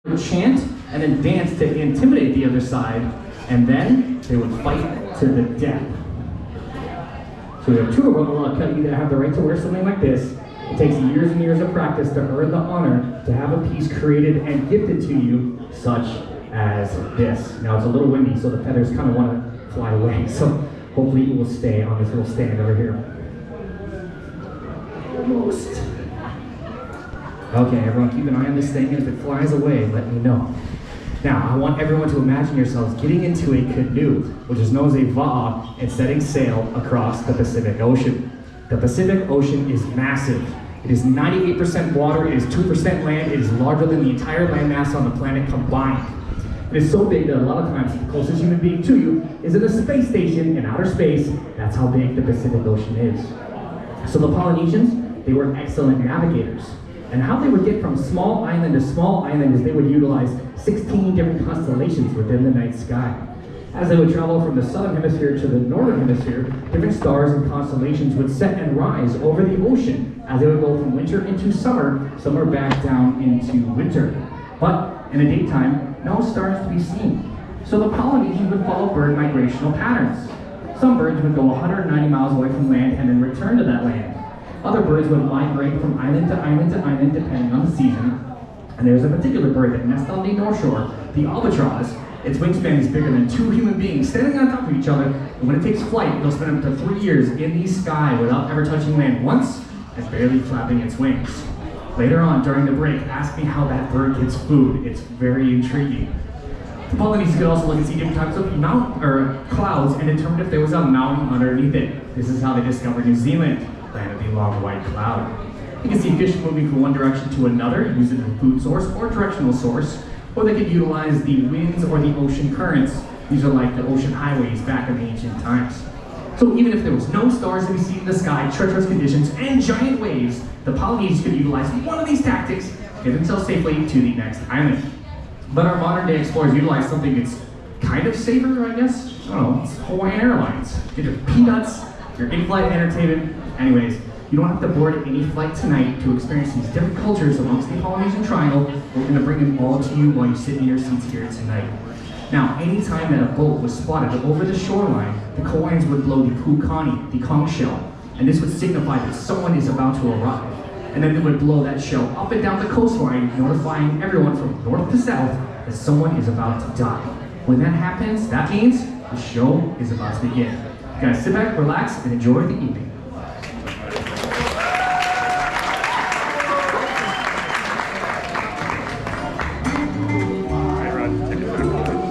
would chant and then dance to intimidate the other side, and then they would fight to the death. So we have two of them. You either have the right to wear something like this. It takes years and years of practice to earn the honor to have a piece created and gifted to you, such as this. Now it's a little windy, so the feathers kind of want to fly away. So hopefully it will stay on this little stand over here. Almost. Okay, everyone keep an eye on this thing, and if it flies away, let me know. Now, I want everyone to imagine yourselves getting into a canoe, which is known as a va'a, and setting sail across the Pacific Ocean. The Pacific Ocean is massive. It is 98% water, it is 2% land, it is larger than the entire landmass on the planet combined. It is so big that a lot of times the closest human being to you is in a space station in outer space. That's how big the Pacific Ocean is. So the Polynesians, they were excellent navigators. And how they would get from small island to small island is they would utilize 16 different constellations within the night sky. As they would travel from the southern hemisphere to the northern hemisphere, different stars and constellations would set and rise over the ocean as they would go from winter into summer back down into winter. But in the daytime, no stars to be seen. So the Polynesians would follow bird migrational patterns. Some birds would go 190 miles away from land and then return to that land. Other birds would migrate from island to island to island depending on the season. And there's a particular bird that nests on the North Shore, the albatross. Its wingspan is bigger than two human beings standing on top of each other, and when it takes flight, it'll spend up to 3 years in the sky without ever touching land once and barely flapping its wings. Later on during the break, ask me how that bird gets food. It's very intriguing. The Polynesians could also look and see different types of clouds and determine if there was a mountain underneath it. This is how they discovered New Zealand, land of the long white cloud. You can see fish moving from one direction to another, using a food source or directional source, or they could utilize the winds or the ocean currents. These are like the ocean highways back in the ancient times. So even if there was no stars to be seen in the sky, treacherous conditions, and giant waves, the Polynesians could utilize one of these tactics to get themselves safely to the next island. But our modern day explorers utilize something that's kind of safer, I guess. I don't know, it's Hawaiian Airlines. Get your peanuts, your in-flight entertainment. Anyways, you don't have to board any flight tonight to experience these different cultures amongst the Polynesian Triangle. We're going to bring them all to you while you sit in your seats here tonight. Now, anytime that a boat was spotted over the shoreline, the Kauaians would blow the pukani, the conch shell, and this would signify that someone is about to arrive. And then they would blow that shell up and down the coastline, notifying everyone from north to south that someone is about to die. When that happens, that means the show is about to begin. You guys sit back, relax, and enjoy the evening.